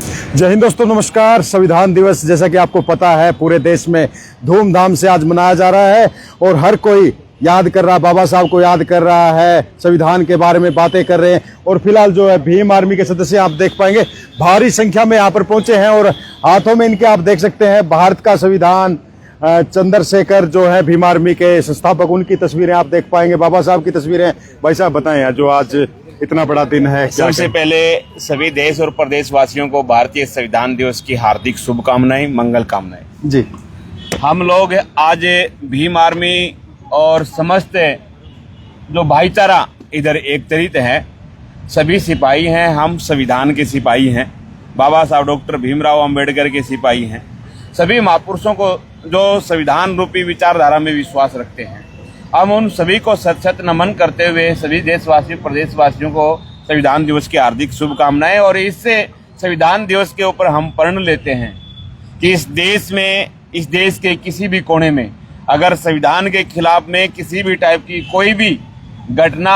जय हिंद दोस्तों, नमस्कार। संविधान दिवस जैसा कि आपको पता है पूरे देश में धूमधाम से आज मनाया जा रहा है और हर कोई याद कर रहा, बाबा साहब को याद कर रहा है, संविधान के बारे में बातें कर रहे हैं। और फिलहाल जो है भीम आर्मी के सदस्य आप देख पाएंगे भारी संख्या में यहाँ पर पहुंचे हैं और हाथों में इनके आप देख सकते हैं भारत का संविधान। चंद्रशेखर जो है भीम आर्मी के संस्थापक, उनकी तस्वीरें आप देख पाएंगे, बाबा साहब की तस्वीरें। भाई साहब बताएं, जो आज इतना बड़ा दिन है। सबसे पहले सभी देश और प्रदेश वासियों को भारतीय संविधान दिवस की हार्दिक शुभकामनाएं, मंगल कामनाएं। जी, हम लोग आज भीम आर्मी और समस्त जो भाईचारा इधर एकत्रित है, सभी सिपाही हैं, हम संविधान के सिपाही हैं, बाबा साहब डॉक्टर भीमराव अंबेडकर के सिपाही हैं। सभी महापुरुषों को जो संविधान रूपी विचारधारा में विश्वास रखते हैं, हम उन सभी को सत सत नमन करते हुए सभी देशवासियों प्रदेशवासियों को संविधान दिवस की हार्दिक शुभकामनाएं। और इससे संविधान दिवस के ऊपर हम प्रण लेते हैं कि इस देश में, इस देश के किसी भी कोने में अगर संविधान के खिलाफ में किसी भी टाइप की कोई भी घटना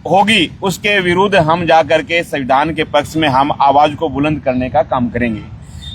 होगी, उसके विरुद्ध हम जा करके संविधान के पक्ष में हम आवाज को बुलंद करने का काम करेंगे।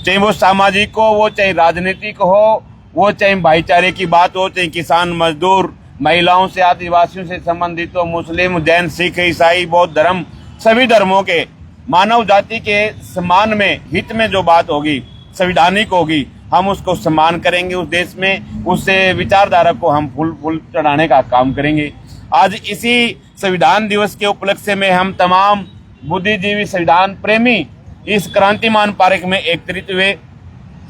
चाहे वो सामाजिक हो, वो चाहे राजनीतिक हो, वो चाहे भाईचारे की बात हो, चाहे किसान मजदूर, महिलाओं से, आदिवासियों से संबंधित हो, मुस्लिम, जैन, सिख, ईसाई, बौद्ध धर्म, सभी धर्मों के मानव जाति के सम्मान में, हित में जो बात होगी, संविधानिक होगी, हम उसको सम्मान करेंगे। उस देश में उससे विचारधारा को हम फूल चढ़ाने का काम करेंगे। आज इसी संविधान दिवस के उपलक्ष्य में हम तमाम बुद्धिजीवी, संविधान प्रेमी इस क्रांतिमान पार्क में एकत्रित हुए।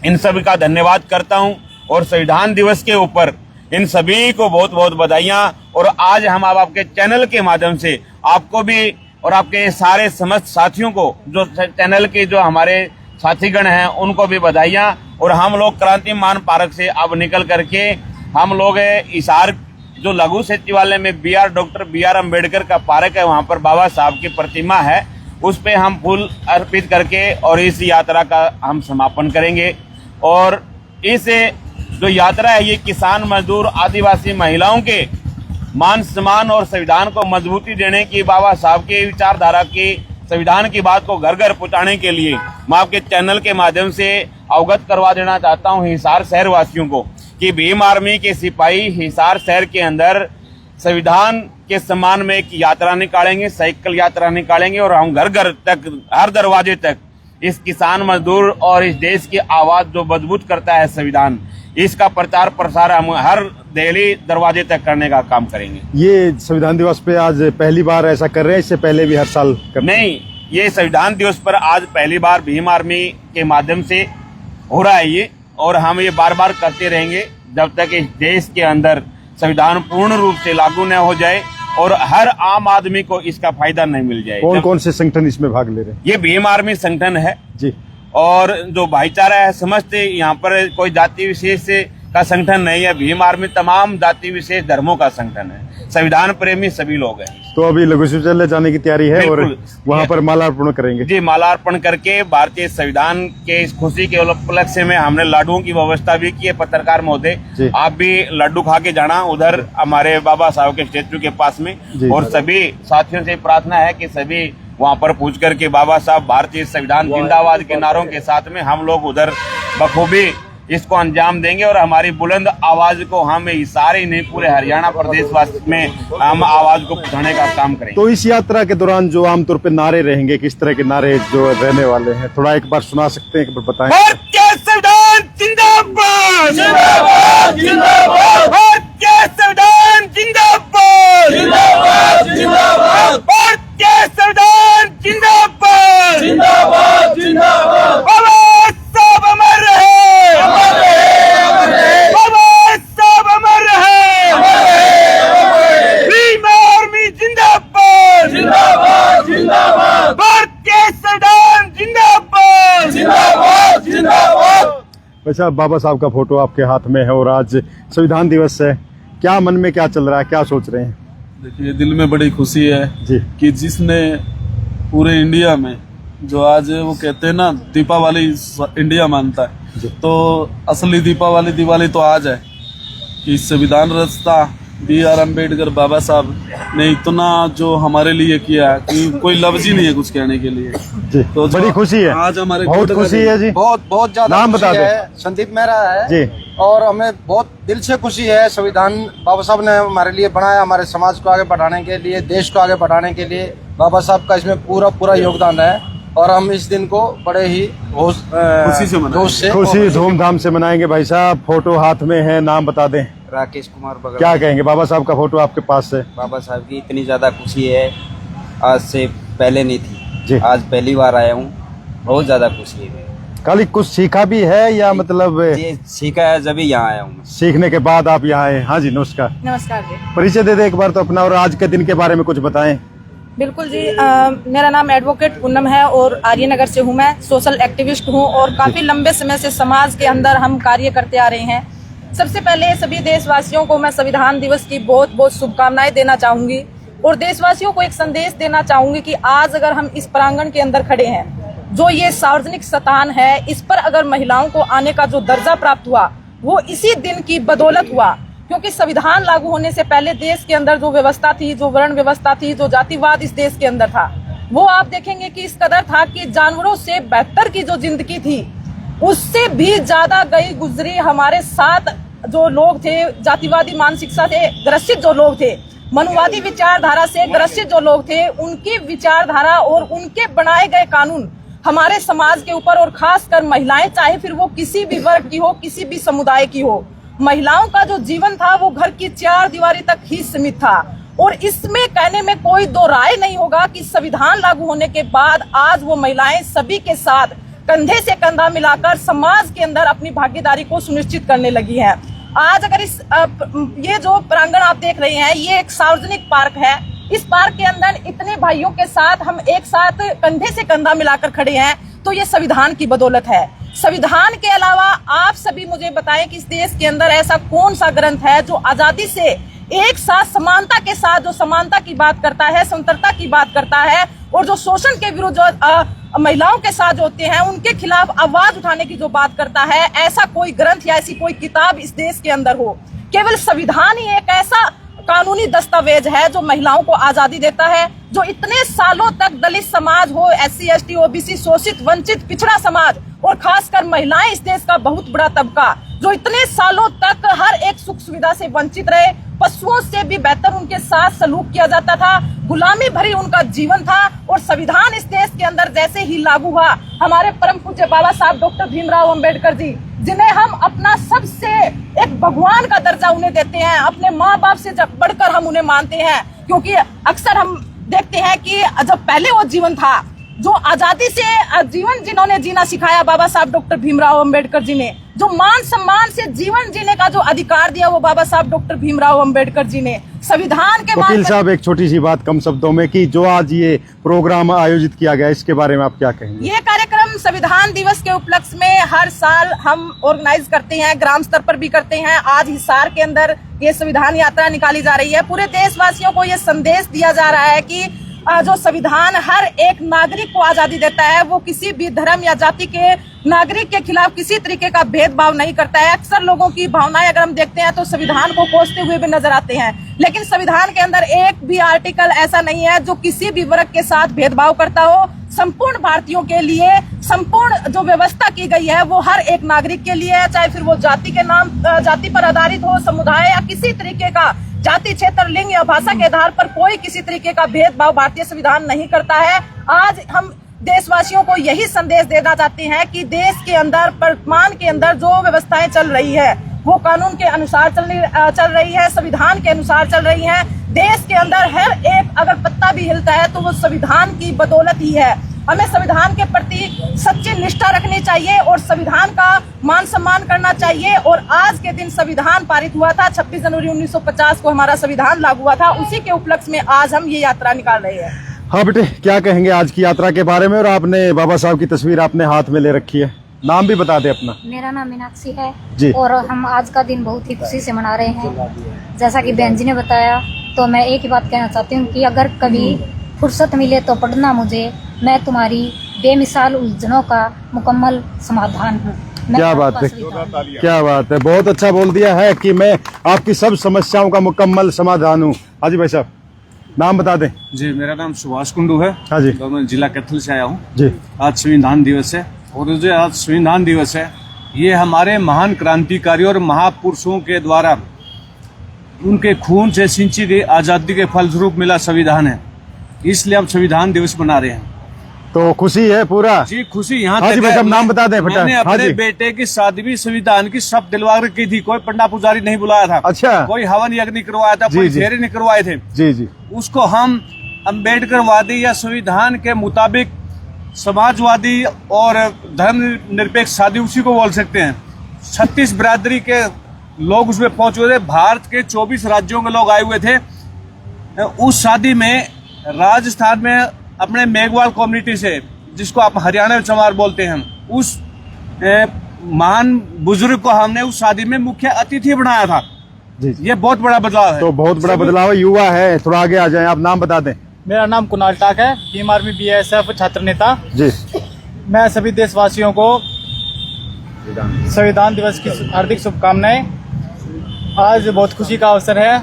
इन सभी का धन्यवाद करता हूं और संविधान दिवस के ऊपर इन सभी को बहुत बहुत बधाइयां। और आज हम आपके चैनल के माध्यम से आपको भी और आपके सारे समस्त साथियों को, जो चैनल के जो हमारे साथीगण हैं, उनको भी बधाइयां। और हम लोग क्रांतिमान पार्क से अब निकल करके हम लोग हिसार जो लघु सचिवालय में डॉक्टर बी.आर. अम्बेडकर का पार्क है, वहां पर बाबा साहब की प्रतिमा है, उस पे हम फूल अर्पित करके और इस यात्रा का हम समापन करेंगे। और इस जो यात्रा है, ये किसान, मजदूर, आदिवासी महिलाओं के मान सम्मान और संविधान को मजबूती देने की, बाबा साहब की विचारधारा की, संविधान की बात को घर घर पहुंचाने के लिए मैं आपके चैनल के माध्यम से अवगत करवा देना चाहता हूं हिसार शहर वासियों को कि भीम आर्मी के सिपाही हिसार शहर के अंदर संविधान के सम्मान में एक यात्रा निकालेंगे, साइकिल यात्रा निकालेंगे और हम घर घर तक, हर दरवाजे तक इस किसान, मजदूर और इस देश की आवाज जो मजबूत करता है संविधान, इसका प्रचार प्रसार हम हर दिल्ली दरवाजे तक करने का काम करेंगे। ये संविधान दिवस पे आज पहली बार ऐसा कर रहे हैं, इससे पहले भी हर साल नहीं, ये संविधान दिवस पर आज पहली बार भीम आर्मी के माध्यम से हो रहा है ये, और हम ये बार बार करते रहेंगे जब तक इस देश के अंदर संविधान पूर्ण रूप से लागू न हो जाए और हर आम आदमी को इसका फायदा नहीं मिल जाए। कौन कौन से संगठन इसमें भाग ले रहे हैं? ये भीम आर्मी संगठन है जी, और जो भाईचारा है, समस्त यहाँ पर कोई जाति विशेष का संगठन नहीं है। भीम आर्मी तमाम जाति विशेष धर्मों का संगठन है, संविधान प्रेमी सभी लोग हैं। तो अभी लघु सचिवालय जाने की तैयारी है और वहाँ पर मालार्पण करेंगे। जी, मालार्पण करके भारतीय संविधान के इस खुशी के उपलक्ष्य में हमने लड्डुओं की व्यवस्था भी की है। पत्रकार महोदय, आप भी लड्डू खा के जाना उधर हमारे बाबा साहब के स्टेचू के पास में। और सभी साथियों से प्रार्थना है कि सभी वहाँ पर पूछ करके बाबा साहब भारतीय संविधान जिंदाबाद के नारों के साथ में हम लोग उधर बखूबी इसको अंजाम देंगे और हमारी बुलंद आवाज को हम सारे नहीं पूरे हरियाणा प्रदेश में हम आवाज को पहुंचाने का काम करेंगे। तो इस यात्रा के दौरान जो आमतौर पे नारे रहेंगे, किस तरह के नारे जो रहने वाले हैं, थोड़ा एक बार सुना सकते हैं, एक बार बताएं। भारतीय संविधान जिंदाबाद, जिंदाबाद, जिंदाबाद, भारतीय संविधान जिंदाबाद, जिंदाबाद, जिंदाबाद, भारतीय संविधान जिंदाबाद, जिंदाबाद, जिंदाबाद, बाबा साहब अमर रहे, अमर रहे, बाबा साहब अमर रहे, अमर रहे, भीम आर्मी जिंदाबाद, जिंदाबाद, जिंदाबाद, भारतीय संविधान जिंदाबाद, जिंदाबाद, जिंदाबाद। वैसा बाबा साहब का फोटो आपके हाथ में है और आज संविधान दिवस है, क्या मन में क्या चल रहा है, क्या सोच रहे हैं? देखिए, दिल में बड़ी खुशी है जी कि जिसने पूरे इंडिया में, जो आज वो कहते हैं ना दीपावली इंडिया मानता है, तो असली दीपावली दिवाली तो आज है कि संविधान रचता B.R. अम्बेडकर बाबा साहब ने इतना जो हमारे लिए किया कि कोई लफ्ज ही नहीं है कुछ कहने के लिए। जी तो बड़ी खुशी है, आज हमारे बहुत खुशी है जी। बहुत ज्यादा नाम खुशी बता है। दो। संदीप मेहरा है जी। और हमें बहुत दिल से खुशी है। संविधान बाबा साहब ने हमारे लिए बनाया, हमारे समाज को आगे बढ़ाने के लिए, देश को आगे बढ़ाने के लिए बाबा साहब का इसमें पूरा योगदान है। और हम इस दिन को बड़े ही खुशी से मनाएंगे। जोश से खुशी धूमधाम से मनाएंगे। भाई साहब फोटो हाथ में है, नाम बता दें। राकेश कुमार बगल। क्या कहेंगे, बाबा साहब का फोटो आपके पास है? बाबा साहब की इतनी ज़्यादा खुशी है, आज से पहले नहीं थी जी। आज पहली बार आया हूँ, बहुत ज़्यादा खुशी है। खाली कुछ सीखा भी है या मतलब ये सीखा है जब यहाँ आया हूँ मैं। सीखने के बाद आप यहाँ आए? हाँ जी नमस्कार। नमस्कार जी। परिचय दे दे एक बार तो अपना, और आज के दिन के बारे में कुछ बताएं। बिल्कुल जी, मेरा नाम एडवोकेट पूनम है और आर्यनगर से हूँ। मैं सोशल एक्टिविस्ट हूँ और काफी लंबे समय से समाज के अंदर हम कार्य करते आ रहे हैं। सबसे पहले सभी देशवासियों को मैं संविधान दिवस की बहुत बहुत शुभकामनाएं देना चाहूंगी और देशवासियों को एक संदेश देना चाहूंगी कि आज अगर हम इस प्रांगण के अंदर खड़े हैं, जो ये सार्वजनिक स्थान है, इस पर अगर महिलाओं को आने का जो दर्जा प्राप्त हुआ वो इसी दिन की बदौलत हुआ। क्योंकि संविधान लागू होने से पहले देश के अंदर जो व्यवस्था थी, जो वर्ण व्यवस्था थी, जो जातिवाद इस देश के अंदर था, वो आप देखेंगे कि इस कदर था कि जानवरों से बेहतर की जो जिंदगी थी उससे भी ज्यादा गई गुजरी हमारे साथ जो लोग थे, जातिवादी मानसिकता से ग्रसित जो लोग थे, मनुवादी विचारधारा से ग्रसित जो लोग थे, उनकी विचारधारा और उनके बनाए गए कानून हमारे समाज के ऊपर और खासकर महिलाएं, चाहे फिर वो किसी भी वर्ग की हो, किसी भी समुदाय की हो, महिलाओं का जो जीवन था वो घर की चार दीवारी तक ही सीमित था। और इसमें कहने में कोई दो राय नहीं होगा कि संविधान लागू होने के बाद आज वो महिलाएं सभी के साथ कंधे से कंधा मिलाकर समाज के अंदर अपनी भागीदारी को सुनिश्चित करने लगी हैं। आज अगर ये जो प्रांगण आप देख रहे हैं, ये एक सार्वजनिक पार्क है। इस पार्क के अंदर इतने भाइयों के साथ हम एक साथ कंधे से कंधा मिलाकर खड़े हैं, तो ये संविधान की बदौलत है। संविधान के अलावा आप सभी मुझे बताएं कि इस देश के अंदर ऐसा कौन सा ग्रंथ है जो आजादी से एक साथ समानता के साथ, जो समानता की बात करता है, स्वतंत्रता की बात करता है और जो शोषण के विरुद्ध जो महिलाओं के साथ जो होते हैं उनके खिलाफ आवाज उठाने की जो बात करता है, ऐसा कोई ग्रंथ या ऐसी कोई किताब इस देश के अंदर हो। केवल संविधान ही एक ऐसा कानूनी दस्तावेज है जो महिलाओं को आजादी देता है, जो इतने सालों तक दलित समाज हो, SC ST OBC, शोषित वंचित पिछड़ा समाज और खासकर महिलाएं, इस देश का बहुत बड़ा तबका जो इतने सालों तक हर एक सुख सुविधा से वंचित रहे, पशुओं से भी बेहतर उनके साथ सलूक किया जाता था, गुलामी भरी उनका जीवन था। और संविधान इस देश के अंदर जैसे ही लागू हुआ, हमारे परम पूज्य बाबा साहब डॉक्टर भीमराव अंबेडकर जी, जिन्हें हम अपना सबसे एक भगवान का दर्जा उन्हें देते हैं, अपने माँ बाप से बढ़कर हम उन्हें मानते हैं, क्योंकि अक्सर हम देखते हैं कि जब पहले वो जीवन था, जो आजादी से जीवन जिन्होंने जीना सिखाया बाबा साहब डॉक्टर भीमराव अंबेडकर जी ने, जो मान सम्मान से जीवन जीने का जो अधिकार दिया वो बाबा साहब डॉक्टर भीमराव अंबेडकर जी ने संविधान के वकील साहब एक छोटी सी बात कम शब्दों में कि जो आज ये प्रोग्राम आयोजित किया गया, इसके बारे में आप क्या कहेंगे? ये कार्यक्रम संविधान दिवस के उपलक्ष्य में हर साल हम ऑर्गेनाइज करते हैं, ग्राम स्तर पर भी करते हैं। आज हिसार के अंदर ये संविधान यात्रा निकाली जा रही है। पूरे देशवासियों को ये संदेश दिया जा रहा है कि जो संविधान हर एक नागरिक को आजादी देता है, वो किसी भी धर्म या जाति के नागरिक के खिलाफ किसी तरीके का भेदभाव नहीं करता है। अक्सर लोगों की भावनाएं अगर हम देखते हैं तो संविधान को कोसते हुए भी नजर आते हैं, लेकिन संविधान के अंदर एक भी आर्टिकल ऐसा नहीं है जो किसी भी वर्ग के साथ भेदभाव करता हो। संपूर्ण भारतीयों के लिए संपूर्ण जो व्यवस्था की गई है वो हर एक नागरिक के लिए है, चाहे फिर वो जाति के नाम, जाति पर आधारित हो, समुदाय या किसी तरीके का, जाति, क्षेत्र, लिंग या भाषा के आधार पर कोई किसी तरीके का भेदभाव भारतीय संविधान नहीं करता है। आज हम देशवासियों को यही संदेश देना चाहते हैं कि देश के अंदर, वर्तमान के अंदर जो व्यवस्थाएं चल रही है वो कानून के अनुसार चल रही है, संविधान के अनुसार चल रही है। देश के अंदर हर एक अगर पत्ता भी हिलता है तो वो संविधान की बदौलत ही है। हमें संविधान के प्रति सच्ची निष्ठा रखनी चाहिए और संविधान का मान सम्मान करना चाहिए। और आज के दिन संविधान पारित हुआ था, 26 जनवरी 1950 को हमारा संविधान लागू हुआ था, उसी के उपलक्ष्य में आज हम ये यात्रा निकाल रहे हैं। हाँ बेटे, क्या कहेंगे आज की यात्रा के बारे में? और आपने बाबा साहब की तस्वीर आपने हाथ में ले रखी है, नाम भी बता दे अपना। मेरा नाम मीनाक्षी है जी। और हम आज का दिन बहुत ही खुशी से मना रहे हैं। जैसा कि बहन जी ने बताया, तो मैं एक ही बात कहना चाहती हूँ कि अगर कभी फुर्सत मिले तो पढ़ना मुझे, मैं तुम्हारी बेमिसाल उलझनों का मुकम्मल समाधान हूँ। मैं क्या आपके बात है, पास भी था। क्या बात है, बहुत अच्छा बोल दिया है कि मैं आपकी सब समस्याओं का मुकम्मल समाधान हूँ। हाँ जी भाई साहब, नाम बता दें। जी, मेरा नाम सुभाष कुंडू है। हाँ जी तो मैं जिला कैथल से आया हूँ। जी। आज संविधान दिवस है और जो आज संविधान दिवस है ये हमारे महान क्रांतिकारियों और महापुरुषों के द्वारा उनके खून से सिंची गई आज़ादी के फलस्वरूप मिला संविधान है, इसलिए हम संविधान दिवस मना रहे हैं। तो खुशी है पूरा। जी, खुशी यहाँ हाँ जी तक भाई है, साहब, नाम बता दें फटाफट। मैंने हाँ अपने जी। बेटे की शादी भी संविधान की शपथ दिलवा रखी थी। कोई पंडा पुजारी नहीं बुलाया था, अच्छा। कोई हवन यज्ञ नहीं करवाया था, जी, कोई जी। फेरे नहीं करवाए थे। जी जी। उसको हम अम्बेडकरवादी या संविधान के मुताबिक समाजवादी और धर्मनिरपेक्ष शादी उसी को बोल सकते हैं। 36 बिरादरी के लोग उसमें पहुंचे हुए थे, भारत के 24 राज्यों के लोग आए हुए थे। उस शादी में राजस्थान में अपने मेघवाल कम्युनिटी से, जिसको आप हरियाणा चमार बोलते हैं, उस महान बुजुर्ग को हमने उस शादी में मुख्य अतिथि बनाया था। जी जी। ये बहुत बड़ा बदलाव है। तो बहुत बड़ा बदलाव है, युवा है, थोड़ा आगे आ जाएं, आप नाम बता दें। मेरा नाम कुणाल टाक है, भीम आर्मी BSF छात्र नेता। जी। मैं सभी देशवासियों को संविधान दिवस की हार्दिक शुभकामनाएं। आज बहुत खुशी का अवसर है।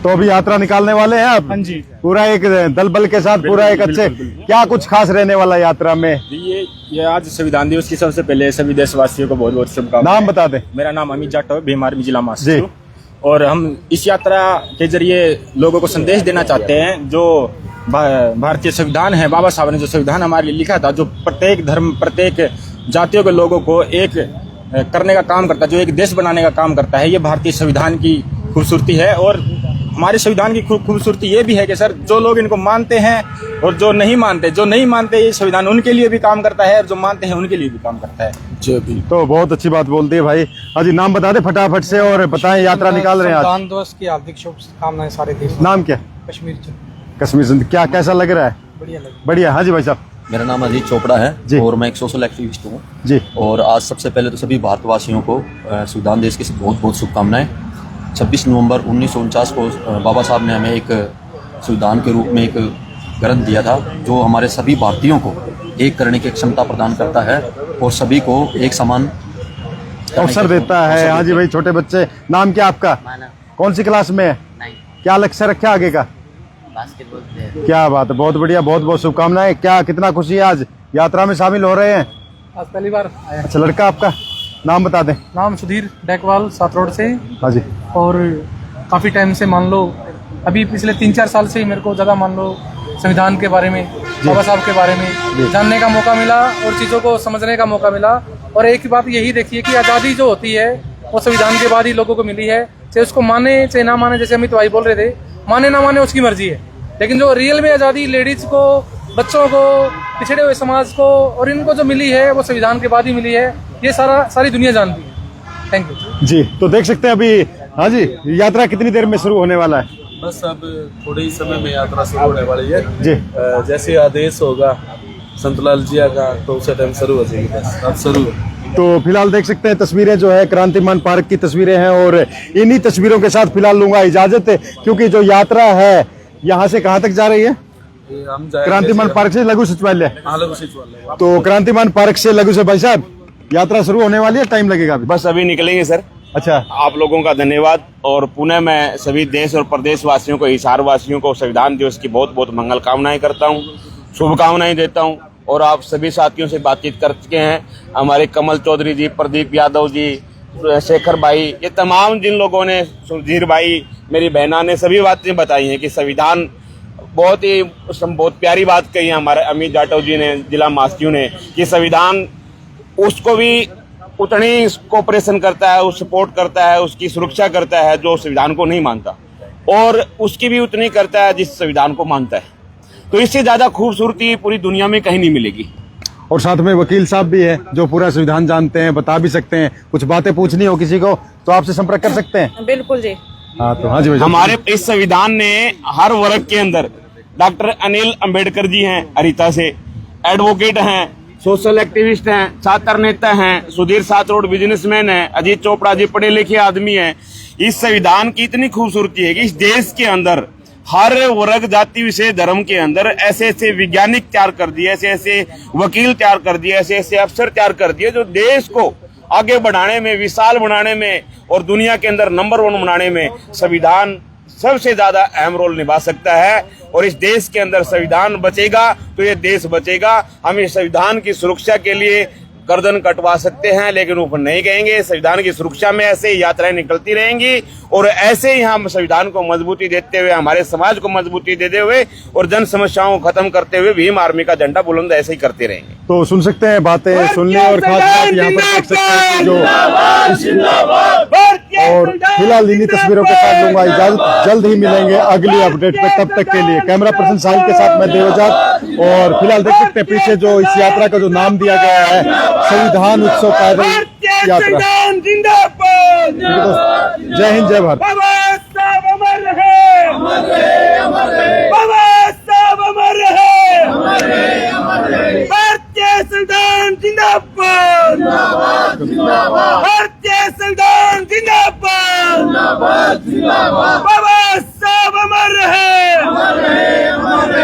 तो अभी यात्रा निकालने वाले हैं आप? हाँ जी। पूरा एक दल बल के साथ, पूरा एक अच्छे, क्या कुछ खास रहने वाला है यात्रा में? ये आज संविधान दिवस की सबसे पहले सभी देशवासियों को बहुत बहुत शुभकामनाएं। नाम बता दें। मेरा नाम अमित जाटव है, भीम आर्मी जिला जी। महासचिव। और हम इस यात्रा के जरिए लोगों को संदेश देना चाहते हैं, जो भारतीय संविधान है, बाबा साहब ने जो संविधान हमारे लिए लिखा था, जो प्रत्येक धर्म, प्रत्येक जातियों के लोगों को एक करने का काम करता है, जो एक देश बनाने का काम करता है, ये भारतीय संविधान की खूबसूरती है। और हमारे संविधान की खूबसूरती ये भी है कि सर, जो लोग इनको मानते हैं और जो नहीं मानते ये संविधान उनके लिए भी काम करता है, और जो मानते हैं उनके लिए भी काम करता है। जी भी। तो बहुत अच्छी बात बोल दी है भाई। हाँ जी, नाम बता दें फटाफट से और बताएं, यात्रा निकाल रहे हैं आज। संविधान दिवस की हार्दिक शुभकामनाएं सारे देश। नाम क्या? कश्मीर से। कश्मीर से। क्या कैसा लग रहा है? बढ़िया लगे। बढ़िया। हाँ जी भाई साहब। मेरा नाम अजीत चोपड़ा जी। है और मैं एक सोशल एक्टिविस्ट हूँ जी। और आज सबसे पहले तो सभी भारतवासियों को संविधान दिवस की बहुत बहुत शुभकामनाएं। 26 नवंबर 1949 को बाबा साहब ने हमें एक संविधान के रूप में एक ग्रंथ दिया था, जो हमारे सभी भारतीयों को एक करने की क्षमता प्रदान करता है और सभी को एक समान अवसर देता है। हाँ जी भाई, छोटे बच्चे। नाम क्या आपका? कौन सी क्लास में है? क्या लक्ष्य रखा आगे का? बास्केटबॉल। क्या बात है, बहुत बढ़िया, बहुत बहुत शुभकामनाएं। क्या कितना खुशी है आज यात्रा में शामिल हो रहे हैं? आज पहली बार आया। अच्छा, लड़का आपका नाम बता दें। नाम सुधीर डेकवाल, सात रोड से। हाँ जी। और काफ़ी टाइम से, मान लो अभी पिछले 3-4 साल से ही मेरे को ज़्यादा, मान लो संविधान के बारे में, बाबा साहब के बारे में जानने का मौका मिला और चीज़ों को समझने का मौका मिला। और एक बात यही देखिए कि आज़ादी जो होती है वो संविधान के बाद ही लोगों को मिली है, चाहे उसको माने चाहे ना माने। जैसे अमित भाई बोल रहे थे, माने ना माने उसकी मर्जी है, लेकिन जो रियल में आज़ादी लेडीज़ को, बच्चों को, पिछड़े हुए समाज को और इनको जो मिली है वो संविधान के बाद ही मिली है। ये सारी दुनिया जानती है। थैंक यू जी। तो देख सकते हैं अभी। हाँ जी, यात्रा कितनी देर में शुरू होने वाला है? बस अब थोड़े ही समय में यात्रा शुरू होने वाली है जी। जैसे आदेश होगा संतलाल जी का, तो उसे टाइम शुरू हो जाएगी। बस अब शुरू। तो फिलहाल देख सकते हैं तस्वीरें जो है क्रांतिमान पार्क की तस्वीरें हैं, और इन्हीं तस्वीरों के साथ फिलहाल लूंगा इजाजत, क्योंकि जो यात्रा है यहाँ से कहाँ तक जा रही है? हम क्रांतिमान पार्क से लघु सचिवालय। लघु सचिवालय। तो क्रांतिमान पार्क से लघु से भाई साहब यात्रा शुरू होने वाली है, टाइम लगेगा अभी? बस अभी निकलेंगे सर। अच्छा। आप लोगों का धन्यवाद। और पुनः मैं सभी देश और प्रदेश वासियों को, हिसार वासियों को संविधान दिवस की बहुत बहुत मंगल कामनाएं करता हूं, शुभकामनाएं देता हूं। और आप सभी साथियों से बातचीत कर चुके हैं, हमारे कमल चौधरी जी, प्रदीप यादव जी, शेखर भाई, ये तमाम जिन लोगों ने, सुधीर भाई, मेरी बहना ने सभी बातें बताई हैं कि संविधान बहुत प्यारी बात कही है हमारे अमित जाटव जी ने, जिला महासचिव ने, कि संविधान उसको भी उतनी कोऑपरेशन करता है, उस सपोर्ट करता है, उसकी सुरक्षा करता है जो संविधान को नहीं मानता, और उसकी भी उतनी करता है जिस संविधान को मानता है। तो इससे ज्यादा खूबसूरती पूरी दुनिया में कहीं नहीं मिलेगी। और साथ में वकील साहब भी हैं जो पूरा संविधान जानते हैं, बता भी सकते हैं। कुछ बातें पूछनी हो किसी को तो आपसे संपर्क कर सकते हैं। बिल्कुल जी। हाँ तो हाँ जी, हमारे इस संविधान ने हर वर्ग के अंदर, डॉक्टर अनिल अंबेडकर जी हैं हरिता से, एडवोकेट हैं, सोशल एक्टिविस्ट हैं, छात्र नेता हैं, सुधीर सात रोड बिजनेसमैन हैं, अजीत चोपड़ा जी पढ़े लिखे आदमी हैं। इस संविधान की इतनी खूबसूरती है कि इस देश के अंदर हर वर्ग जाति विषय धर्म के अंदर ऐसे ऐसे वैज्ञानिक तैयार कर दिए, ऐसे ऐसे वकील तैयार कर दिए, ऐसे ऐसे अफसर तैयार कर दिए जो देश को आगे बढ़ाने में, विशाल बनाने में और दुनिया के अंदर नंबर 1 बनाने में संविधान सबसे ज्यादा अहम रोल निभा सकता है। और इस देश के अंदर संविधान बचेगा तो ये देश बचेगा। हम इस संविधान की सुरक्षा के लिए गर्दन कटवा सकते हैं, लेकिन ऊपर नहीं कहेंगे। संविधान की सुरक्षा में ऐसे ही यात्राएं निकलती रहेंगी और ऐसे ही हम संविधान को मजबूती देते हुए, हमारे समाज को मजबूती देते हुए और जन समस्याओं को खत्म करते हुए भीम आर्मी का झंडा बुलंद ऐसे ही करते रहेंगे। तो सुन सकते हैं बातें, सुनने और खास बात यहाँ पर देख सकते हैं कि जो और फिलहाल इन्हीं तस्वीरों के साथ लूंगा इजाजत। जल्द ही मिलेंगे अगली अपडेट पे, तब तक के लिए कैमरा पर्सन साहिल के साथ मैं देवजात। और फिलहाल देख सकते हैं पीछे जो इस यात्रा का जो नाम दिया गया है संविधान उत्सव पैदल यात्रा। जय हिंद, जय भारत। बाबा साहब अमर रहे, अमर रहे, अमर रहे। बाबा साहब अमर रहे, अमर रहे, अमर रहे। भारतीय संविधान जिंदाबाद, जिंदाबाद, जिंदाबाद। भारतीय संविधान जिंदाबाद, जिंदाबाद, जिंदाबाद।